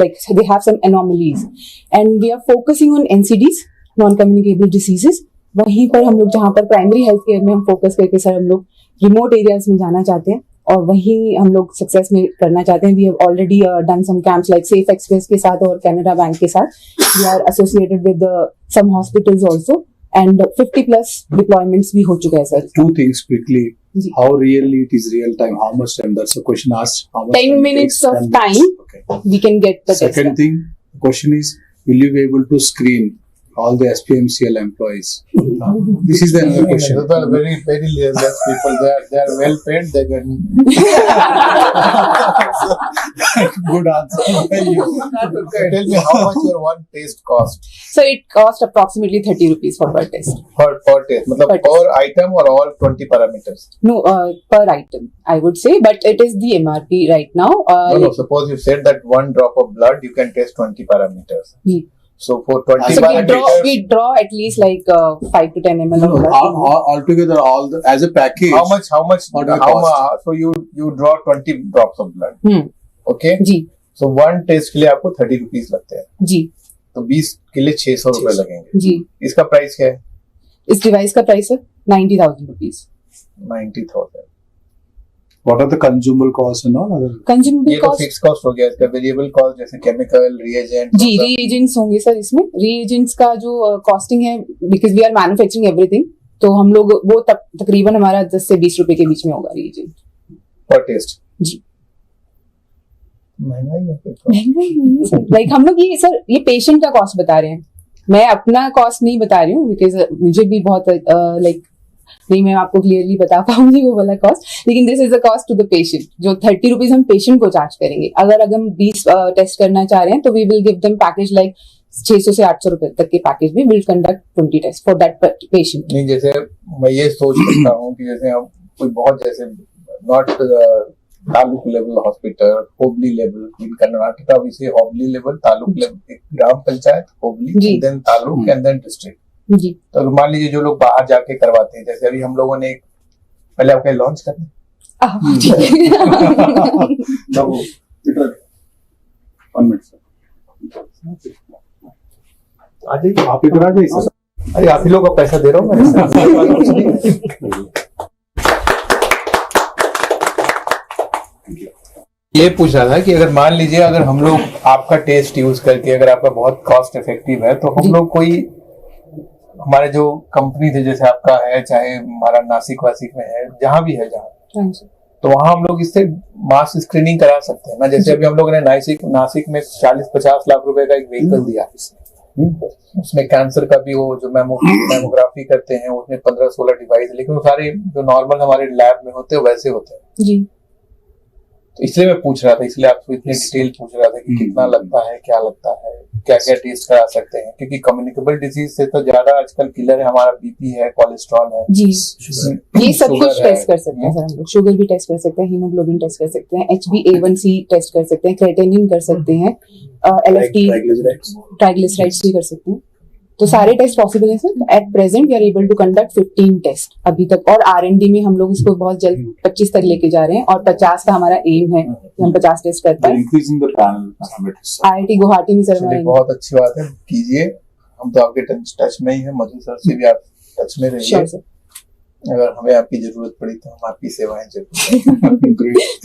like they have some anomalies, and we are focusing on NCDs, non-communicable diseases. वहीं पर हम लोग जहाँ पर प्राइमरी हेल्थ केयर में हम फोकस करके सर हम लोग रिमोट एरियाज में जाना चाहते हैं और वहीं हम लोग सक्सेस में करना चाहते हैं. We have already done some camps like safe express के साथ और कैनेडा बैंक के साथ. We are associated with some hospitals also and 50 plus deployments भी हो चुके हैं सर. Two things quickly. How really it is real time? How much time? That's the question asked. How much 10 minutes of time. Okay. We can get the second thing. The question is, will you be able to screen all the SPMCL employees? This is the another question. Those are very less people. They are well paid. They get good answer. Tell me how much your one test cost? So it cost approximately 30 rupees for per test. Per test. मतलब per item or all 20 parameters? No, per item I would say, but it is the MRP right now. No. Suppose you said that one drop of blood you can test 20 parameters. So for 20 parameters, we draw at least like 5 to 10 ml of blood. Altogether, as a package. How much? So you draw 20 drops of blood. Okay. जी. So one test के लिए आपको 30 rupees लगते हैं. जी. तो 20 के लिए 600 रुपए लगेंगे. जी. इसका प्राइस क्या है? इस डिवाइस का प्राइस है 90,000 rupees. 90,000. What are the consumable costs and all other? Consumable ये तो cost. फिक्स कॉस्ट हो गया. इसका वेरिएबल कॉस्ट जैसे केमिकल, रिएजेंट. जी, reagents होंगे सर इसमें. Reagents का जो कॉस्टिंग है, because we are manufacturing everything, तो हम लोग वो तकरीबन हमारा 10 से 20 रुपए के बीच में होगा reagent. पर टेस्ट. जी. महंगा ही है सर. लाइक हम लोग ये पेशेंट का कॉस्ट बता रहे हैं. मैं अपना कॉस्ट नहीं बता रही हूँ, बिकॉज मुझे भी बहुत लाइक नहीं मैं आपको क्लियरली बता पाऊंगी वो वाला कॉस्ट, लेकिन this is the cost to the patient. जो 30 रुपीज हम पेशेंट को चार्ज करेंगे. अगर हम 20 टेस्ट करना चाह रहे हैं तो we will give them package like 600 से 800 रुपए तक के पैकेज में will conduct 20 test for that patient. नहीं, जैसे मैं ये सोच सकता हूँ कि जैसे हम कोई बहुत जैसे not taluk level hospital, hobli level in Karnataka, we say hobli level, taluk level, gram panchayat, hobli, then taluk and then district. जी. तो मान लीजिए जो लोग बाहर जाके करवाते हैं, जैसे अभी हम लोगों ने पहले आपके लॉन्च करना आप इधर आ जाइए. अरे आप ही लोग का पैसा दे रहा हूँ मैं. ये पूछ रहा था कि अगर मान लीजिए अगर हम लोग आपका टेस्ट यूज करके अगर आपका बहुत कॉस्ट इफेक्टिव है तो हम लोग कोई हमारे जो कंपनी थे जैसे आपका है, चाहे हमारा नासिक वासिक में है, जहां भी है जहां, तो वहां हम लोग इससे मास स्क्रीनिंग करा सकते हैं ना. जैसे अभी हम लोगों ने नासिक में 40-50 लाख रुपए का एक व्हीकल दिया. उसमें कैंसर का भी वो जो मैमोग्राफी करते हैं उसमें 15-16 डिवाइस, लेकिन वो सारे जो नॉर्मल हमारे लैब में होते हैं वैसे होते हैं जी. तो इसलिए मैं पूछ रहा था, इसलिए आपको इतनी डिटेल पूछ रहा था कि कितना लगता है, क्या लगता है, क्या क्या टेस्ट करा सकते हैं, क्योंकि कम्युनिकेबल डिजीज से तो ज्यादा आजकल किलर है हमारा बीपी है, कोलेस्ट्रॉल है जी. ये सब कुछ टेस्ट कर सकते हैं सर हम लोग. शुगर भी टेस्ट कर सकते हैं, हीमोग्लोबिन टेस्ट कर सकते हैं, HbA1c टेस्ट कर सकते हैं, क्रेटिनिन कर सकते हैं, LFT ट्राइग्लिसराइड्स भी कर सकते हैं. तो सारे टेस्ट पॉसिबल है sir. At present we are able to conduct 15 test अभी तक, और R&D में हम लोग इसको बहुत जल्द 25 तक लेके जा रहे हैं, और 50 का हमारा एम है कि हम 50 टेस्ट कर पाए. IIT गुवाहाटी में सर. बहुत अच्छी बात है, कीजिए. हम तो आपके टच में ही है, मधु सर से भी आप टच में रहिए. अगर हमें आपकी जरूरत पड़ी तो हम आपकी सेवाएं जरूर.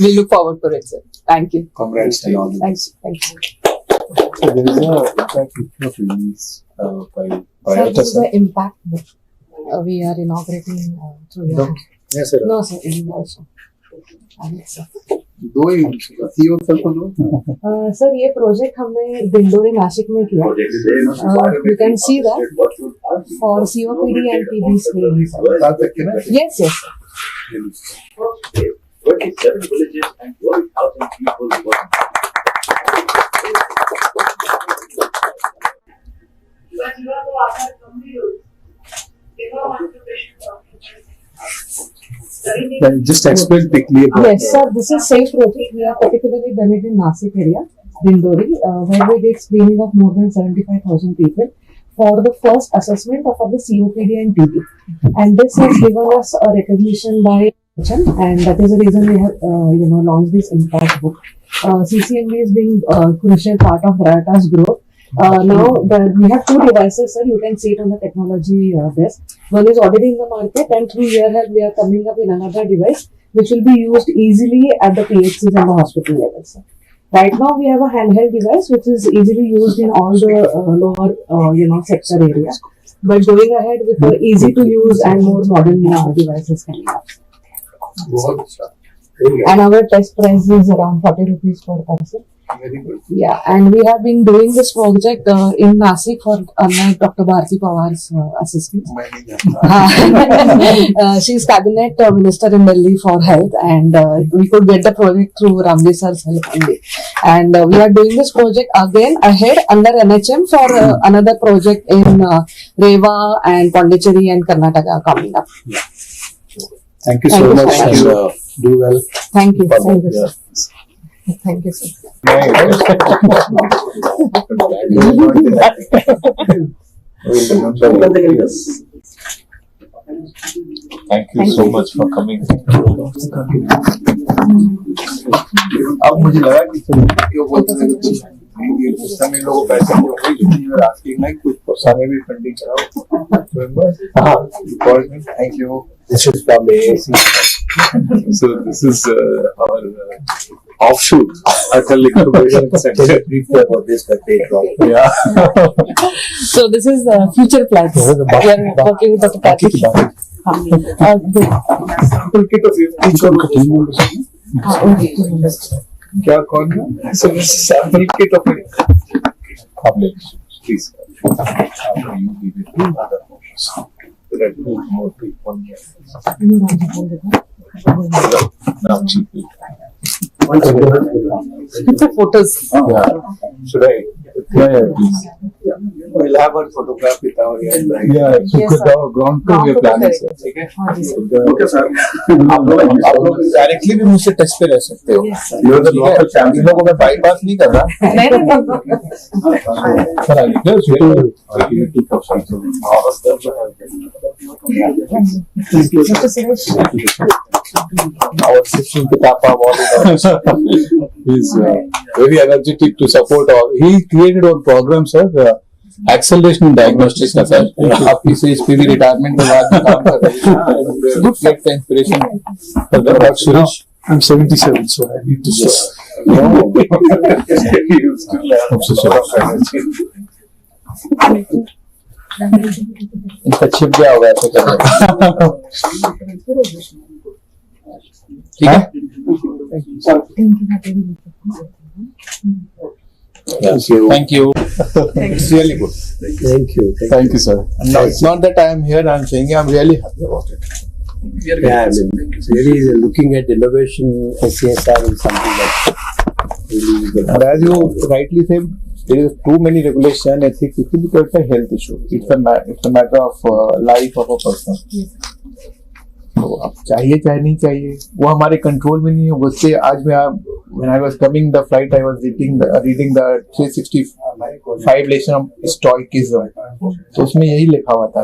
We look forward for it, sir. Thank you. Congrats to all. Thank you. So there is a picture of release by Sir, this is the Impact book. We are inaugurating through your. Yes, sir. No, sir. Also. Sir. दो ही CO sir को दो. Sir ये project हमने दिंडोरी नासिक में किया. You can see that for COPD and TB screening. Yes, yes. 27 villages and 12,000 people working. Just explain quickly. Yes, sir. This is safe project. We are particularly done it in Nasik area, Dindori, where we did screening of more than 75,000 people for the first assessment of the COPD and TB. And this has given us a recognition by and that is the reason we have launched this Impact book. CCMB is being a crucial part of Rata's growth. Now we have two devices, sir. You can see it on the technology desk. One is already in the market, and through YearHealth we are coming up with another device which will be used easily at the PHCs and the hospital level, sir. Right now we have a handheld device which is easily used in all the lower sector areas. But going ahead with the easy to use and more modern devices coming up. And our test price is around 40 rupees per person. Very good. Yeah, and we have been doing this project in Nasik for Dr. Bharti Pawar's assistant. She's cabinet minister in Delhi for health, and we could get the project through Ramji sir's help only. And we are doing this project again ahead under NHM for another project in Rewa and Pondicherry and Karnataka coming up. Thank you so much. Thank And, do well. Thank you. Thank you, sir. Thank you, sir. Thank you so much for coming. अब मुझे लगा कि कुछ समय लोगों पैसे जो हुई asking like कुछ समय भी फंडिंग कराओ. हाँ, thank you. This is from AAC. So this is our offshoot Atal Incubation Center. Briefly about this, but they drop. Yeah. So this is future plans. We are working with Dr. Karthik. Toolkit of 50 crore. क्या कौन है? So this is sample kit of public. Please. You give it to other portions. There are two more people here. Now cheaply. Photos. Yeah. Should I? Yeah, please. We'll have a photograph with our hand. Yeah, Yes, sir. ground tour we are planning, sir. ठीक है? Okay, sir. आप लोग directly भी मुझसे touch पे रह सकते हो. Yes, sir. ये तो लोकल फैमिली को मैं बाईपास नहीं कर रहा. Sir I our system Pitapa is very energetic to support all. He created one program, sir. Acceleration in diagnostics का सर. आप इसे इस पे भी रिटायरमेंट के बाद काम कर रहे हैं. Good get the inspiration. Suresh, I'm 77, so I need to yes. इनका छिप गया होगा ऐसे करने. ठीक है. Thank you. It's really good. Thank you, sir. No, it's not that I am here. I'm saying I'm really happy about it. Yeah, I mean, really looking at innovation, CSR is something that really good. And as you rightly said, there is too many regulation, ethics. It will become a health issue. It's a matter of life of a person. तो अब चाहिए चाहे नहीं चाहिए वो हमारे control में नहीं है. उससे आज मैं when I was coming the flight I was reading the 365 lesson of stoicism. तो उसमें यही लिखा हुआ था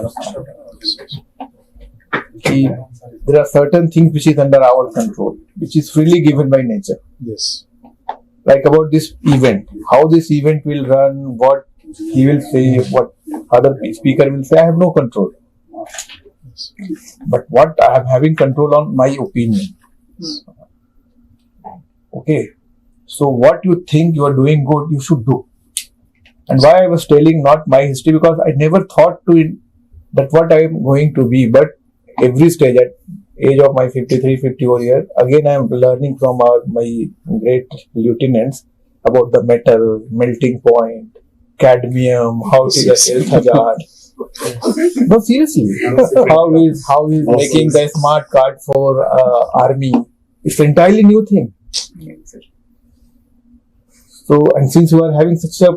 कि there are certain things which is under our control, which is freely given by nature. Yes. Like about this event, how this event will run, what he will say, what other speaker will say, I have no control. But what I am having control on my opinion. Okay. So what you think you are doing good, you should do. And why I was telling not my history, because I never thought that what I am going to be, but every stage at age of my 54 years, again I am learning from my great lieutenants about the metal, melting point, cadmium, how it is a health hazard. No, seriously. how is making the smart card for army? It's entirely new thing. So, and since you are having such a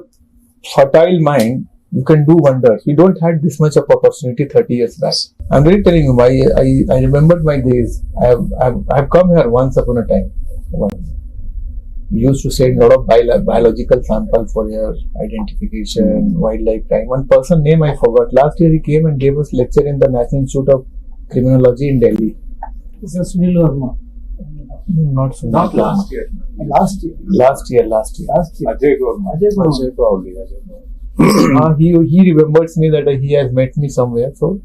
fertile mind, you can do wonders. We don't had this much of opportunity 30 years back. I'm really telling you, I remembered my days. I have come here once upon a time. We used to send a lot of biological sample for your identification, wildlife crime. One person name I forgot. Last year he came and gave us lecture in the National Institute of Criminology in Delhi. This is Sunil Verma. Not so. Not last year. Last year. Ajay Gorman. Ajay probably. He remembers me that he has met me somewhere. So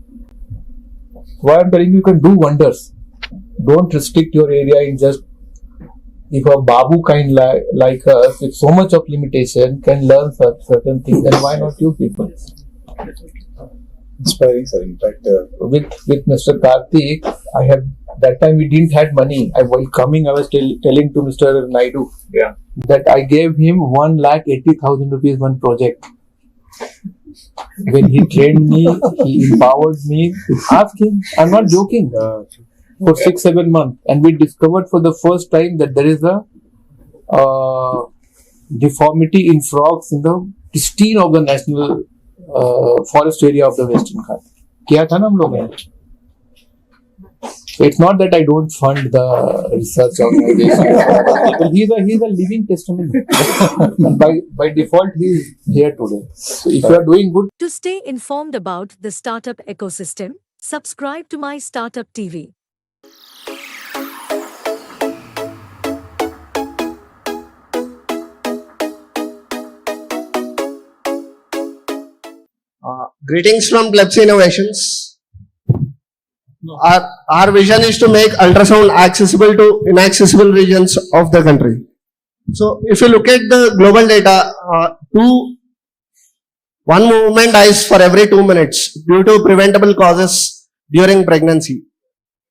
why I'm telling you can do wonders. Don't restrict your area in just. If a Babu kind like us with so much of limitation can learn certain things, then why not you people? Inspiring, sir. In fact, With Mr. Karthik, I have that time we didn't had money. While coming, I was telling to Mr. Naidu that I gave him 1,80,000 rupees one project. When he trained me, he empowered me. Ask him. I'm not joking. For 6-7 months, and we discovered for the first time that there is a deformity in frogs in the pristine of the national forest area of the Western Ghats. किया था ना हम लोगों ने. So it's not that I don't fund the research organization. He's a living testimony. by default, he is here today. So if you are doing good. To stay informed about the startup ecosystem, subscribe to My Startup TV. Greetings from Plebs Innovations. Our vision is to make ultrasound accessible to inaccessible regions of the country. So, if you look at the global data, one movement dies for every 2 minutes due to preventable causes during pregnancy.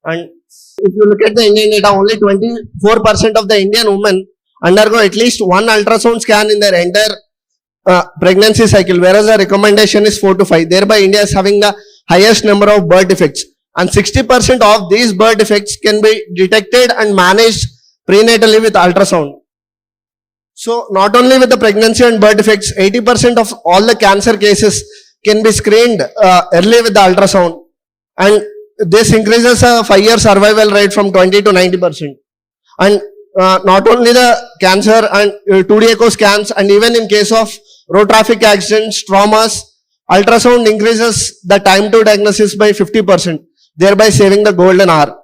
And if you look at the Indian data, only 24% of the Indian women undergo at least one ultrasound scan in their entire pregnancy cycle, whereas the recommendation is 4 to 5. Thereby, India is having the highest number of birth defects. And 60% of these birth defects can be detected and managed prenatally with ultrasound. So, not only with the pregnancy and birth defects, 80% of all the cancer cases can be screened early with the ultrasound. And this increases a 5-year survival rate from 20 to 90%. And not only the cancer and 2D echo scans, and even in case of road traffic accidents, traumas, ultrasound increases the time to diagnosis by 50%, thereby saving the golden hour.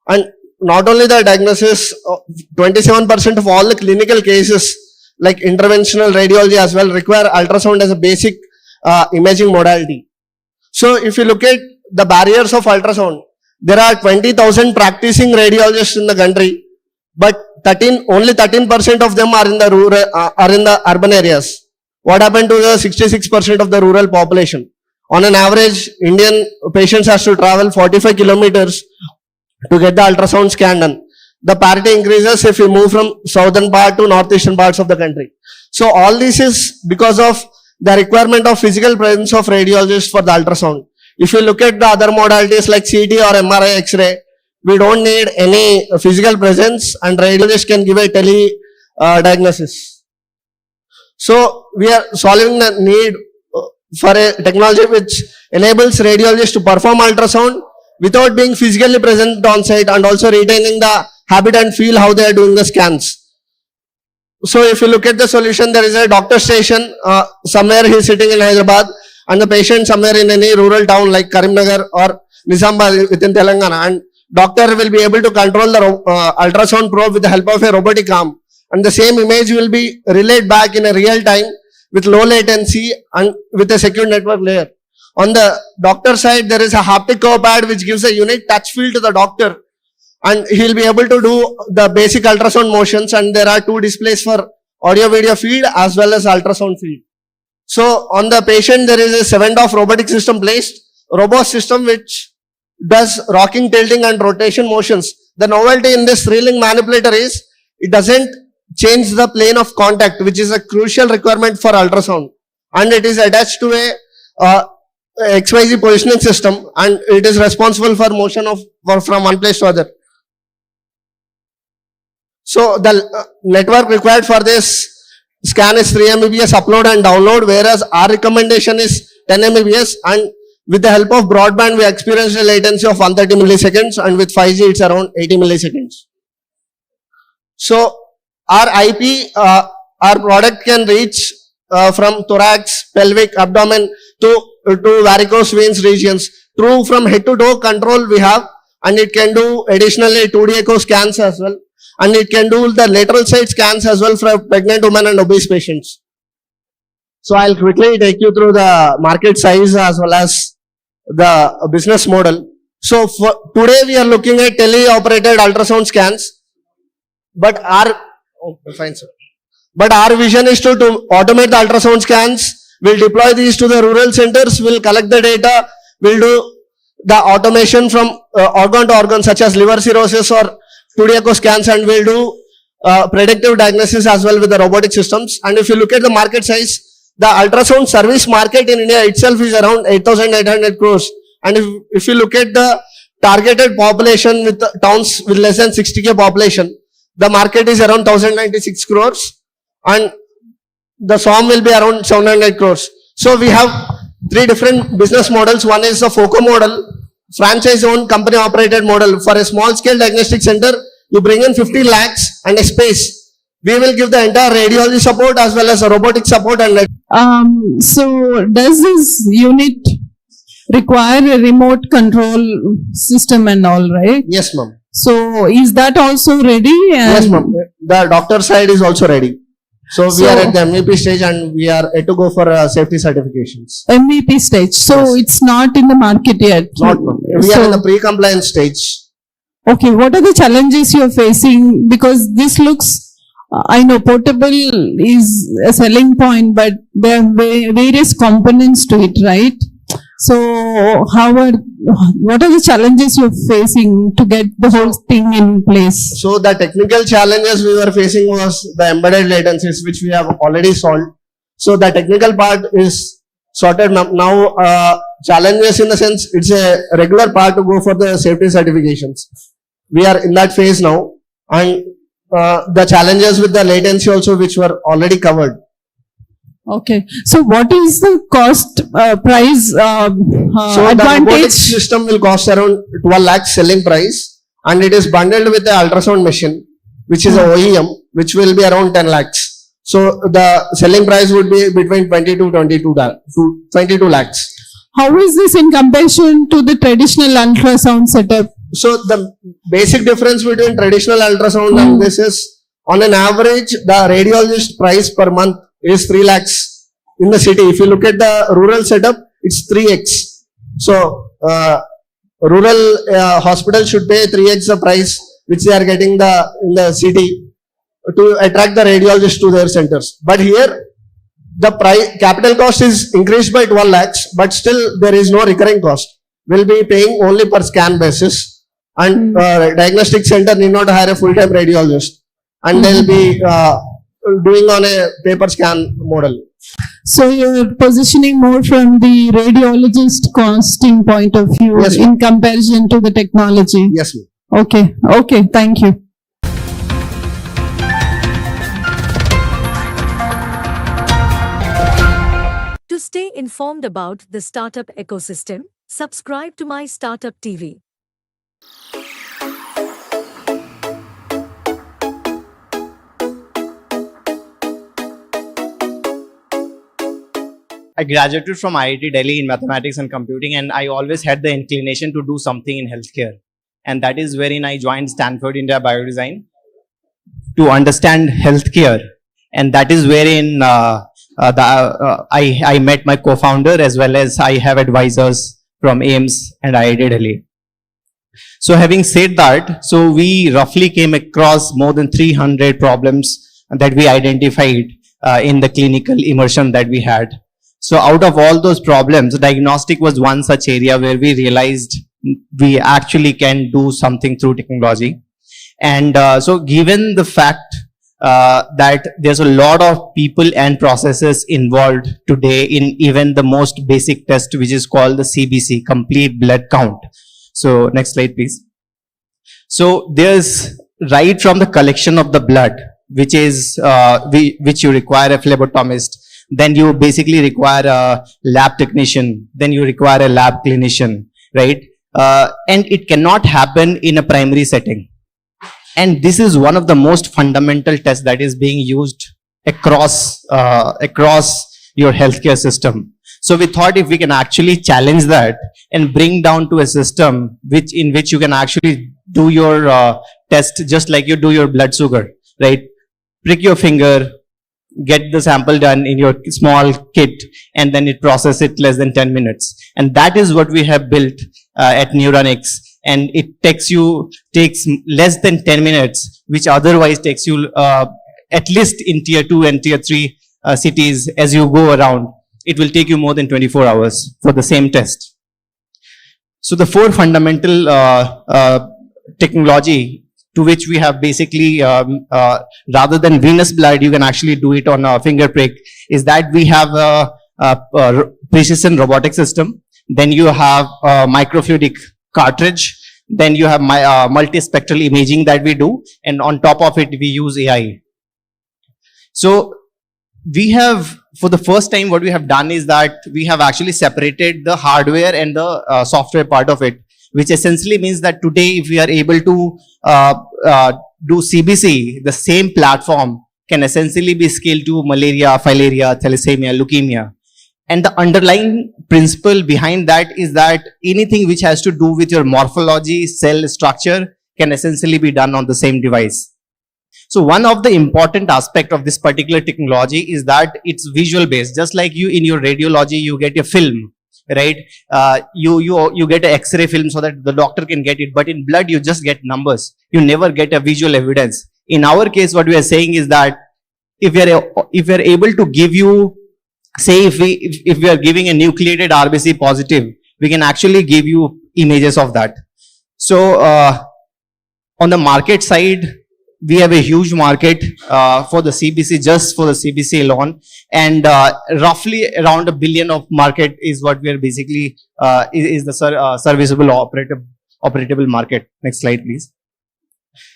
And not only the diagnosis, 27% of all the clinical cases like interventional radiology as well require ultrasound as a basic imaging modality. So if you look at the barriers of ultrasound, there are 20,000 practicing radiologists in the country, but only 13% of them are in the urban areas. What happened to the 66% of the rural population? On an average, Indian patients has to travel 45 kilometers to get the ultrasound scan done. The parity increases if you move from southern part to northeastern parts of the country. So all this is because of the requirement of physical presence of radiologists for the ultrasound. If you look at the other modalities like CT or MRI, X-ray, we don't need any physical presence and radiologists can give a diagnosis. So we are solving the need for a technology which enables radiologists to perform ultrasound without being physically present on site and also retaining the habit and feel how they are doing the scans. So if you look at the solution, there is a doctor station, somewhere he is sitting in Hyderabad and the patient somewhere in any rural town like Karimnagar or Nizamabad within Telangana, and doctor will be able to control the ultrasound probe with the help of a robotic arm, and the same image will be relayed back in a real time with low latency and with a secure network layer. On the doctor side, there is a haptic curve pad which gives a unique touch feel to the doctor, and he will be able to do the basic ultrasound motions, and there are 2 displays for audio video feed as well as ultrasound feed. So on the patient, there is a 7-DOF robotic system placed, robust system which does rocking, tilting and rotation motions. The novelty in this 3-link manipulator is it doesn't change the plane of contact, which is a crucial requirement for ultrasound, and it is attached to a XYZ positioning system, and it is responsible for motion from one place to other. So the network required for this scan is 3 Mbps upload and download, whereas our recommendation is 10 Mbps, and with the help of broadband we experienced a latency of 130 milliseconds, and with 5G it's around 80 milliseconds. So our IP, our product can reach from thorax, pelvic, abdomen to varicose veins regions. Through from head to toe control we have, and it can do additionally 2D echo scans as well. and it can do the lateral side scans as well for pregnant women and obese patients. So I'll quickly take you through the market size as well as the business model. So for today we are looking at tele-operated ultrasound scans, but our vision is to automate the ultrasound scans. We'll deploy these to the rural centers. We'll collect the data. We'll do the automation from organ to organ, such as liver cirrhosis or 2D echo scans, and we'll do predictive diagnosis as well with the robotic systems. And if you look at the market size, the ultrasound service market in India itself is around 8,800 crores. And if you look at the targeted population with the towns with less than 60k population, the market is around 1,096 crores, and the SOM will be around 700 crores. So we have three different business models. One is the FOCO model, franchise-owned company-operated model. For a small-scale diagnostic center, you bring in 50 lakhs and a space. We will give the entire radiology support as well as robotic support and so does this unit require a remote control system and all, right? Yes, ma'am. So is that also ready? Yes, ma'am. The doctor side is also ready. So we are at the MVP stage and we are yet to go for safety certifications. MVP stage. So Yes. it's not in the market yet. Not, ma'am. We are in the pre-compliance stage. Okay, what are the challenges you're facing? Because this looks, I know portable is a selling point, but there are various components to it, right? So what are the challenges you're facing to get the whole thing in place? So the technical challenges we were facing was the embedded latencies, which we have already solved. So the technical part is sorted now. Challenges in the sense it's a regular part to go for the safety certifications. We are in that phase now, and the challenges with the latency also, which were already covered. Okay. So what is the cost price So the robotic advantage? system will cost around 12 lakhs selling price, and it is bundled with the ultrasound machine, which is a OEM, which will be around 10 lakhs. So the selling price would be between 20 to 22 lakhs. How is this in comparison to the traditional ultrasound setup? So the basic difference between traditional ultrasound and this is, on an average, the radiologist price per month is 3 lakhs in the city. If you look at the rural setup, it's 3x. So rural hospital should pay 3x the price which they are getting in the city to attract the radiologists to their centers. But here, the capital cost is increased by 12 lakhs, but still there is no recurring cost. We'll be paying only per scan basis, and diagnostic center need not hire a full-time radiologist, and they'll be doing on a paper scan model. So you're positioning more from the radiologist costing point of view Yes, in comparison to the technology. Yes, ma'am. Okay. Okay. Thank you. To stay informed about the startup ecosystem, subscribe to my Startup TV. I graduated from IIT Delhi in mathematics and computing, and I always had the inclination to do something in healthcare. And that is wherein I joined Stanford India Biodesign to understand healthcare. And that is wherein I met my co-founder, as well as I have advisors from AIMS and IIT Delhi. So having said that, so we roughly came across more than 300 problems that we identified in the clinical immersion that we had. So out of all those problems, diagnostic was one such area where we realized we actually can do something through technology. And so given the fact that there's a lot of people and processes involved today in even the most basic test, which is called the CBC, complete blood count. So next slide, please. So there's right from the collection of the blood, which is which you require a phlebotomist. Then you basically require a lab technician. Then you require a lab clinician, right? And it cannot happen in a primary setting. And this is one of the most fundamental tests that is being used across your healthcare system. So we thought if we can actually challenge that and bring down to a system in which you can actually do your test just like you do your blood sugar, right? Prick your finger, get the sample done in your small kit, and then it process it less than 10 minutes. And that is what we have built at Neuronix. And it takes less than 10 minutes, which otherwise takes you at least in tier 2 and tier 3 cities as you go around. It will take you more than 24 hours for the same test. So the 4 fundamental technology to which we have basically, rather than venous blood, you can actually do it on a finger prick, is that we have a precision robotic system. Then you have a microfluidic cartridge. Then you have multispectral imaging that we do. And on top of it, we use AI. So we have, for the first time, what we have done is that we have actually separated the hardware and the software part of it, which essentially means that today, if we are able to do CBC, the same platform can essentially be scaled to malaria, filaria, thalassemia, leukemia. And the underlying principle behind that is that anything which has to do with your morphology, cell structure can essentially be done on the same device. So one of the important aspect of this particular technology is that it's visual based. Just like you in your radiology, you get a film, right? You get an X-ray film so that the doctor can get it. But in blood, you just get numbers. You never get a visual evidence. In our case, what we are saying is that if we are able to give you, say if we are giving a nucleated RBC positive, we can actually give you images of that. So on the market side, we have a huge market for the CBC, just for the CBC alone, and roughly around $1 billion of market is what we are basically is the serviceable operatable market. Next slide, please.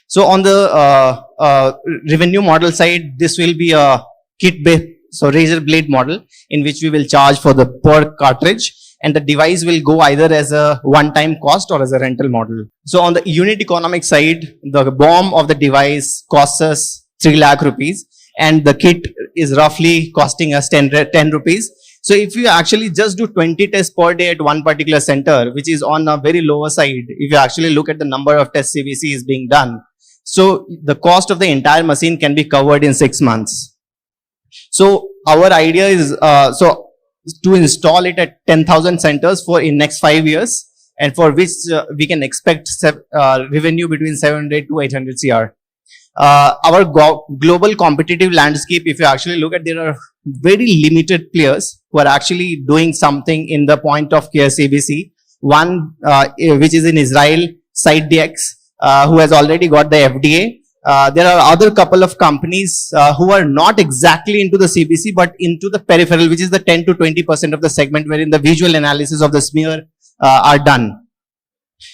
So on the revenue model side, this will be a kit-based, so razor blade model, in which we will charge for the per cartridge, and the device will go either as a one-time cost or as a rental model. So on the unit economic side, the BOM of the device costs us 3 lakh rupees, and the kit is roughly costing us 10 rupees. So if you actually just do 20 tests per day at one particular center, which is on a very lower side, if you actually look at the number of tests CBC is being done, so the cost of the entire machine can be covered in 6 months. So our idea is to install it at 10,000 centers for in next 5 years, and for which we can expect revenue between 700 to 800 CR. Our global competitive landscape, if you actually look at, there are very limited players who are actually doing something in the point of care CBC. One, which is in Israel, SiteDX, who has already got the FDA. There are other couple of companies who are not exactly into the CBC, but into the peripheral, which is the 10 to 20% of the segment wherein the visual analysis of the smear are done.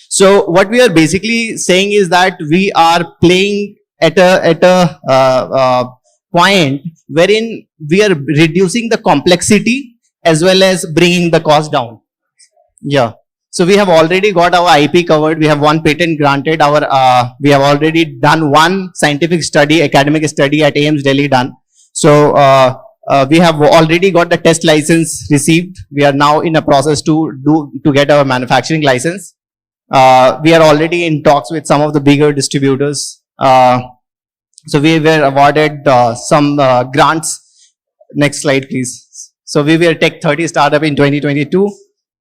So what we are basically saying is that we are playing at a point wherein we are reducing the complexity as well as bringing the cost down. Yeah. So we have already got our IP covered. We have 1 patent granted. We have already done 1 scientific study, academic study at AIIMS Delhi done. So we have already got the test license received. We are now in a process to get our manufacturing license. We are already in talks with some of the bigger distributors. So we were awarded some grants. Next slide, please. So we were Tech 30 startup in 2022.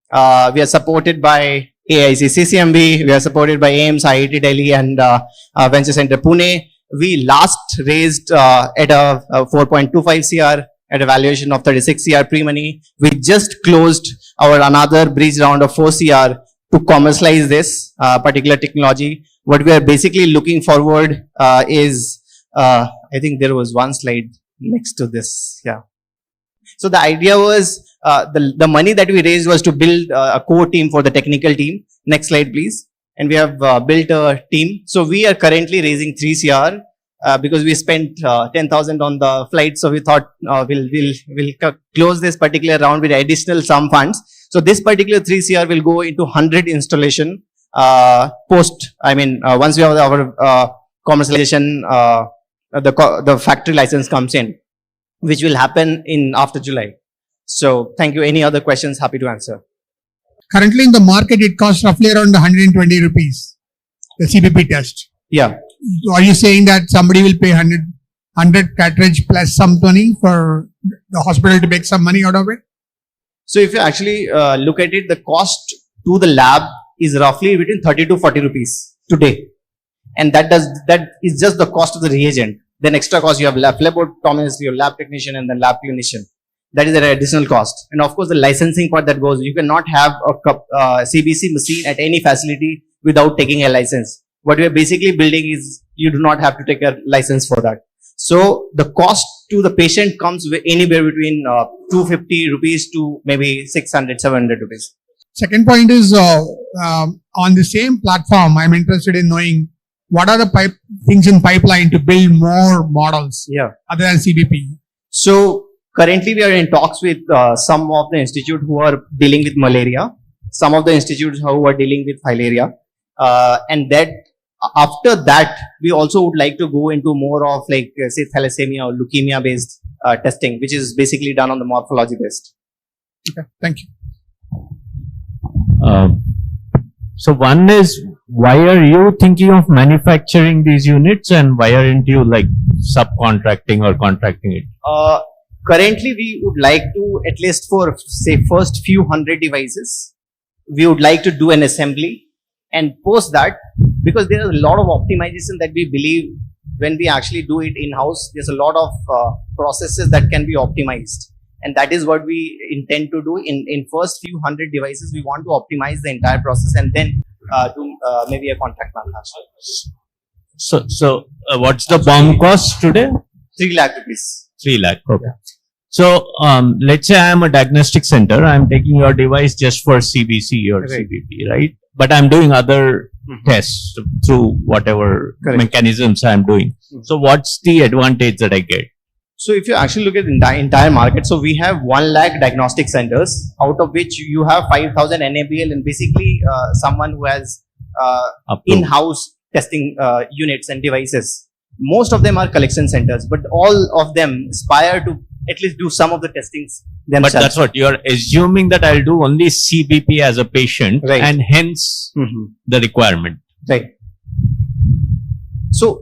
We are supported by AIC CCMB, we are supported by AIIMS, IIT Delhi, and Venture Center Pune. We last raised at a 4.25 CR at a valuation of 36 CR pre-money. We just closed our another bridge round of 4 CR to commercialize this particular technology. What we are basically looking forward is, I think there was 1 slide next to this, yeah. So the idea was, the money that we raised was to build a core team for the technical team. Next slide, please. And we have built a team. So we are currently raising 3 CR because we spent 10,000 on the flight. So we thought we'll close this particular round with additional some funds. So this particular 3 CR will go into 100 installation once we have our commercialization, the factory license comes in, which will happen in after July. So thank you. Any other questions? Happy to answer. Currently in the market, it costs roughly around 120 rupees, the CBP test. Yeah. are you saying that somebody will pay 100 cartridge plus some money for the hospital to make some money out of it? So if you actually look at it, the cost to the lab is roughly between 30 to 40 rupees today. And that is just the cost of the reagent. Then extra cost, you have phlebotomist, your lab technician, and then lab clinician. That is an additional cost. And of course, the licensing part that goes, you cannot have a CBC machine at any facility without taking a license. What we are basically building is you do not have to take a license for that. So the cost to the patient comes anywhere between 250 rupees to maybe 600, 700 rupees. Second point is on the same platform, I'm interested in knowing what are the things in pipeline to build more models other than CBP. So currently we are in talks with some of the institutes who are dealing with malaria, some of the institutes who are dealing with filaria, and that after that we also would like to go into more of like say thalassemia or leukemia based testing, which is basically done on the morphology based. Okay, thank you. So one is, why are you thinking of manufacturing these units, and why aren't you like subcontracting or contracting it? Currently we would like to, at least for say first few 100 devices, we would like to do an assembly, and post that, because there is a lot of optimization that we believe when we actually do it in-house, there's a lot of processes that can be optimized. And that is what we intend to do in first few 100 devices. We want to optimize the entire process and then do maybe a contract manufacturer. So what's the BOM cost today? 3 lakh rupees. 3 lakh. Okay. Yeah. So let's say I am a diagnostic center. I'm taking your device just for CBC or CBP, right? But I'm doing other tests through whatever mechanisms I'm doing. So what's the advantage that I get? So if you actually look at the entire market, so we have 1 lakh diagnostic centers, out of which you have 5,000 NABL, and basically someone who has in-house testing units and devices. Most of them are collection centers, but all of them aspire to at least do some of the testings themselves. But that's what you're assuming, that I'll do only CBP as a patient, and hence the requirement. Right. So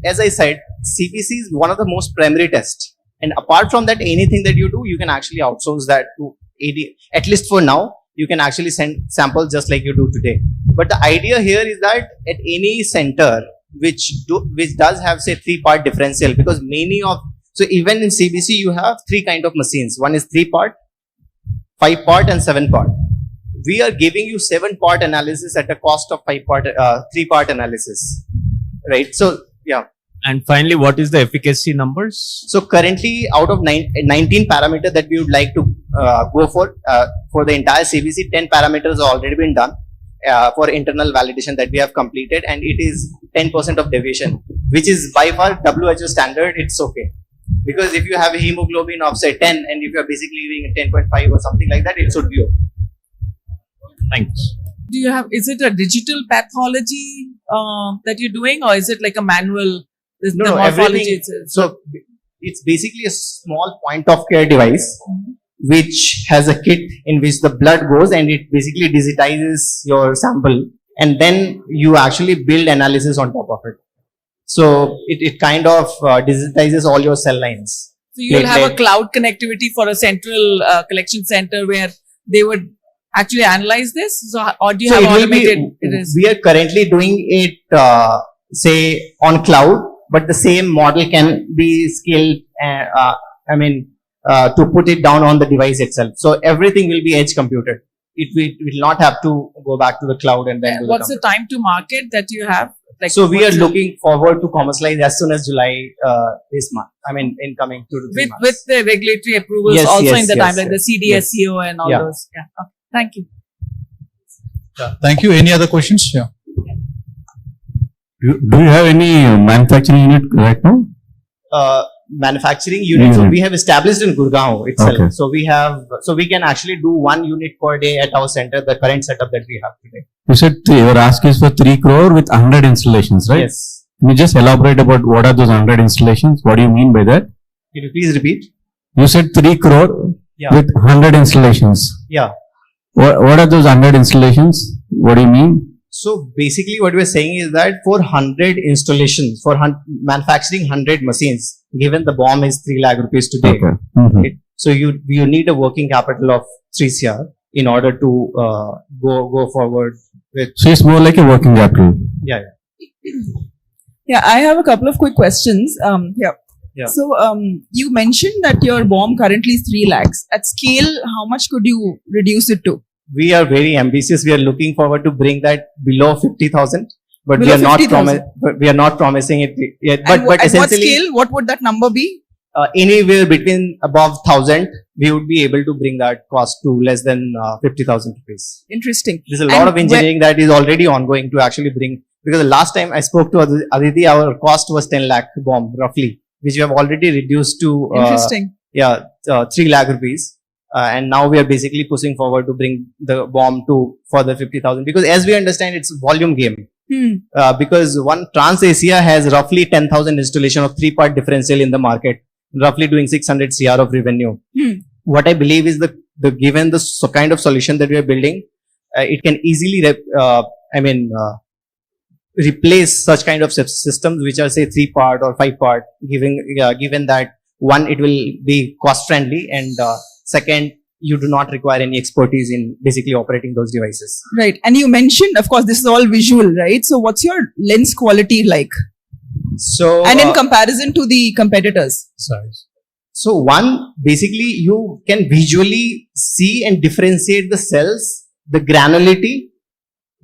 as I said, CBC is one of the most primary tests, and apart from that, anything that you do, you can actually outsource that to AD. At least for now, you can actually send samples just like you do today. But the idea here is that at any center which does have say 3-part differential, because so even in CBC you have 3 kind of machines. One is 3-part, 5-part, and 7-part. We are giving you 7-part analysis at a cost of 3-part analysis, right? So yeah. And finally, what is the efficacy numbers? So currently, out of 19 parameters that we would like to go for the entire CBC, 10 parameters have already been done for internal validation that we have completed, and it is 10% of deviation, which is by far WHO standard. It's okay, because if you have a hemoglobin of say 10, and if you are basically giving a 10.5 or something like that, it should be okay. Thanks. Do you have? Is it a digital pathology that you're doing, or is it like a manual? No, everything. So it's basically a small point of care device which has a kit in which the blood goes, and it basically digitizes your sample, and then you actually build analysis on top of it. So it kind of digitizes all your cell lines. So you'll have a cloud connectivity for a central collection center where they would actually analyze this? So, or do you have automated? We are currently doing it, say, on cloud. But the same model can be scaled, to put it down on the device itself. So everything will be edge computed. It will not have to go back to the cloud and then do what's the time to market that you have? Like, so we are looking forward to commercialize as soon as July this month. In coming 2 to 3 months. With the regulatory approvals also in the timeline, the CDSCO and all those. Yeah. Okay. Thank you. Yeah. Thank you. Any other questions? Yeah. Do you have any manufacturing unit right now? Manufacturing unit. So we have established in Gurgaon itself. Okay. So we can actually do 1 unit per day at our center, the current setup that we have today. You said your ask is for 3 crore with 100 installations, right? Yes. Can you just elaborate about what are those 100 installations? What do you mean by that? Can you please repeat? You said 3 crore with 100 installations. Yeah. What are those 100 installations? What do you mean? So basically what we're saying is that for 100 installations, for manufacturing 100 machines, given the BOM is 3 lakh rupees today, so you need a working capital of 3 CR in order to go forward with. So it's more like a working capital. Yeah. Yeah, I have a couple of quick questions. So you mentioned that your BOM currently is 3 lakhs. At scale, how much could you reduce it to? We are very ambitious. We are looking forward to bring that below 50,000, but Below we are 50,000? not promising it yet. And But at what essentially, scale, what would that number be? Anywhere between above 1,000, we would be able to bring that cost to less than 50,000 rupees. Interesting. There's a lot of engineering that is already ongoing to actually bring, because the last time I spoke to Aditi, our cost was 10 lakh BOM roughly, which we have already reduced to 3 lakh rupees. And now we are basically pushing forward to bring the BOM to further 50,000, because as we understand, it's a volume game. Because one Trans Asia has roughly 10,000 installation of 3-part differential in the market, roughly doing 600 CR of revenue. What I believe is given the kind of solution that we are building, it can easily replace such kind of systems which are say 3-part or 5-part, given that one, it will be cost friendly, and second, you do not require any expertise in basically operating those devices. Right. And you mentioned, of course, this is all visual, right? So what's your lens quality like? So, and in comparison to the competitors? So one, basically you can visually see and differentiate the cells, the granularity,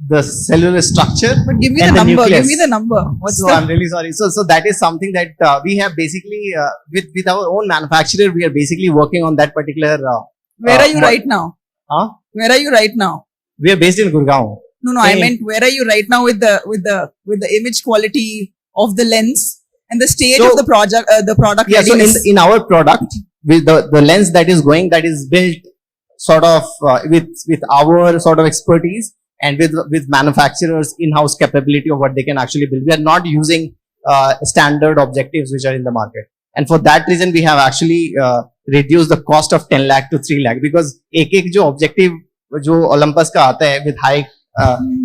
the cellular structure. But give me and the number. nucleus. Give me the number. I'm really sorry. So that is something that we have basically with our own manufacturer. We are basically working on that particular. Where are you right now? Where are you right now? We are based in Gurgaon. No, I meant where are you right now with the image quality of the lens and the stage of the project, the product. Yeah. readiness? So in our product, with the lens that is going, that is built sort of with our sort of expertise, and with manufacturers in-house capability of what they can actually build. We are not using standard objectives which are in the market. And for that reason, we have actually reduced the cost of 10 lakh to 3 lakh, because एक जो objective जो Olympus का आता है with high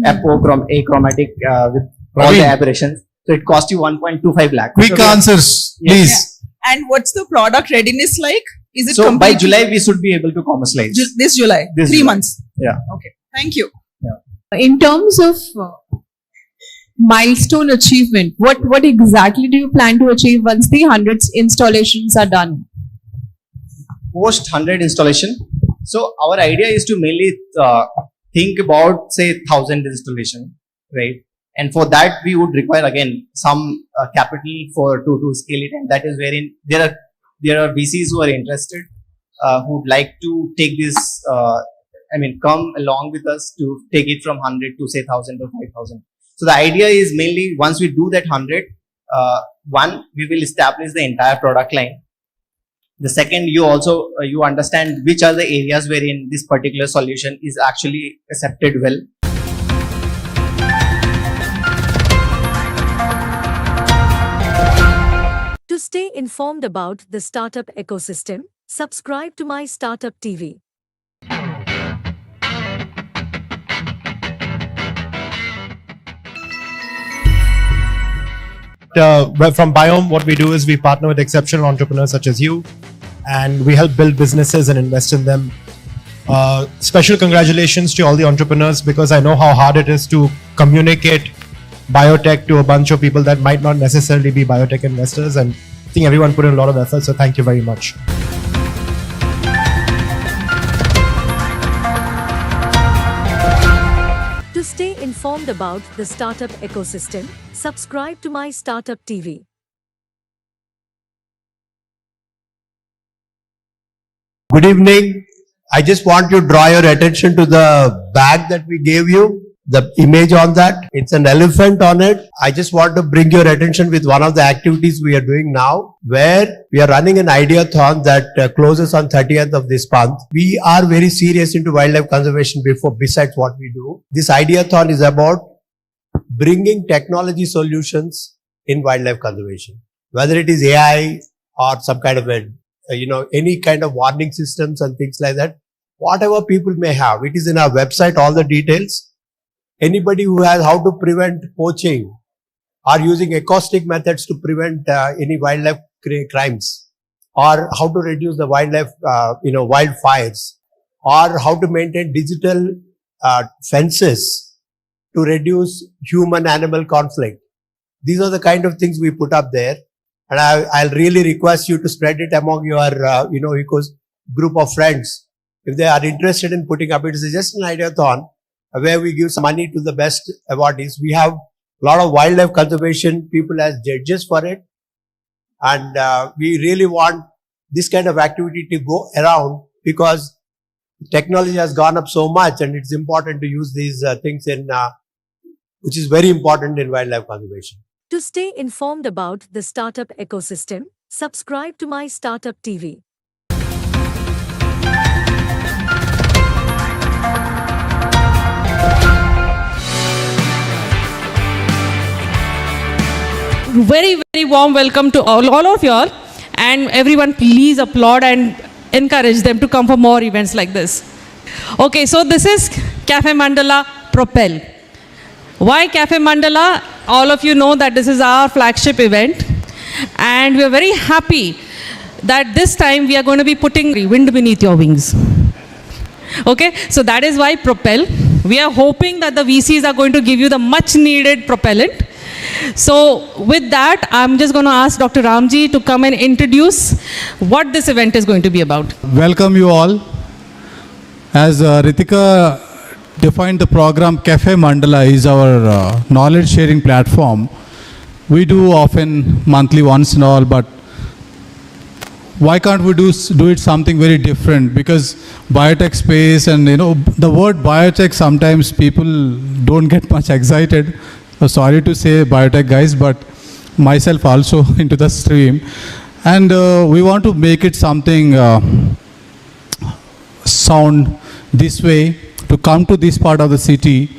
achromatic with all the aberrations, so it costs you 1.25 lakh. Quick answers, please. Yeah. And what's the product readiness like? Is it so by completely- July we should be able to commercialize. This July? 3 months? Yeah. Okay. Thank you. In terms of milestone achievement, what exactly do you plan to achieve once the 100 installations are done? Post 100 installation. So our idea is to mainly think about say 1,000 installation, right? And for that we would require again some capital to scale it, and that is wherein there are VCs who are interested, who would like to take this. Come along with us to take it from 100 to say 1,000 or 5,000. So the idea is mainly once we do that 100, one, we will establish the entire product line. The second, you understand which are the areas wherein this particular solution is actually accepted well. To stay informed about the startup ecosystem, subscribe to my Startup TV. From Biome, what we do is we partner with exceptional entrepreneurs such as you, and we help build businesses and invest in them. Special congratulations to all the entrepreneurs, because I know how hard it is to communicate biotech to a bunch of people that might not necessarily be biotech investors, and I think everyone put in a lot of effort, so thank you very much. To stay informed about the startup ecosystem, subscribe to my Startup TV. Good evening. I just want to draw your attention to the bag that we gave you, the image on that. It's an elephant on it. I just want to bring your attention with one of the activities we are doing now, where we are running an ideathon that closes on 30th of this month. We are very serious into wildlife conservation besides what we do. This ideathon is about bringing technology solutions in wildlife conservation, whether it is AI or some kind of any kind of warning systems and things like that, whatever people may have. It is in our website, all the details. Anybody who has how to prevent poaching or using acoustic methods to prevent any wildlife crimes, or how to reduce the wildlife, wildfires, or how to maintain digital fences to reduce human-animal conflict. These are the kind of things we put up there. And I'll really request you to spread it among your, group of friends. If they are interested in putting up, it is just an ideathon where we give some money to the best awardees. We have a lot of wildlife conservation people as judges for it. And we really want this kind of activity to go around because technology has gone up so much and it's important to use these things which is very important in wildlife conservation. To stay informed about the startup ecosystem, subscribe to my Startup TV. Very, very warm welcome to all of you all, and everyone please applaud and encourage them to come for more events like this. Okay, so this is Cafe Mandala Propel. Why Cafe Mandala? All of you know that this is our flagship event, and we are very happy that this time we are going to be putting wind beneath your wings. Okay, so that is why Propel. We are hoping that the VCs are going to give you the much needed propellant. So with that, I'm just going to ask Dr. Ramji to come and introduce what this event is going to be about. Welcome you all. As Ritika defined the program, Cafe Mandala is our knowledge sharing platform. We do often monthly once and all, but why can't we do it something very different? Because biotech space and the word biotech, sometimes people don't get much excited. Sorry to say biotech guys, but myself also into the stream. And we want to make it something sound this way, to come to this part of the city,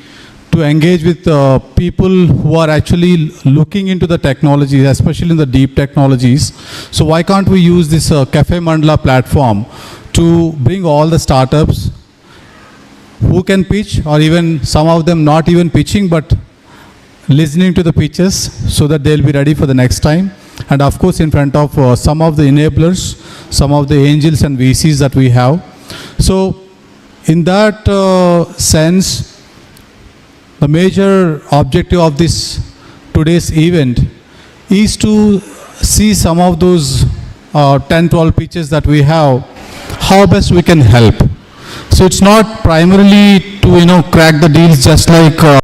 to engage with people who are actually looking into the technologies, especially in the deep technologies. So why can't we use this Cafe Mandala platform to bring all the startups who can pitch, or even some of them not even pitching, but listening to the pitches so that they'll be ready for the next time. And of course, in front of some of the enablers, some of the angels and VCs that we have. So in that sense, the major objective of this today's event is to see some of those 10-12 pitches that we have, how best we can help. So it's not primarily to crack the deals just like